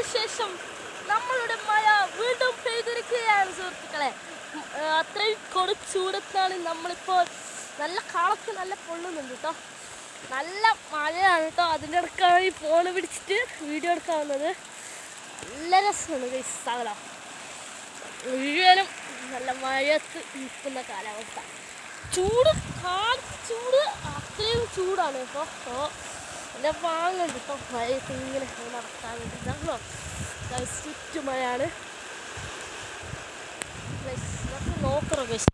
നാളുകൾക്ക് ശേഷം നമ്മളുടെ മഴ വീണ്ടും പെയ്തിരിക്കുകയാണ് സുഹൃത്തുക്കളെ. അത്രയും ചൂടത്താണ് നമ്മളിപ്പോൾ. നല്ല കാളൊക്കെ നല്ല പൊള്ളുന്നുണ്ട് കേട്ടോ. നല്ല മഴയാണ് കേട്ടോ. അതിൻ്റെ ഇടയ്ക്കാണ് ഈ ഫോണ് പിടിച്ചിട്ട് വീഡിയോ എടുക്കാൻ വന്നത്. നല്ല രസമാണ് ഗൈസ്. സാധനം മുഴുവനും നല്ല മഴയത്ത് നിൽക്കുന്ന കാലാവസ്ഥ. ചൂട് ചൂട് അത്രയും ചൂടാണ് കേട്ടോ. അപ്പോൾ എൻ്റെ വാങ്ങുന്നുണ്ട് കേട്ടോ മഴയത്ത് ഇങ്ങനെ നടക്കാൻ വേണ്ടിയിട്ടാണല്ലോ. ചുറ്റുമഴയാണ്. നോക്കണം ഗൈസ്.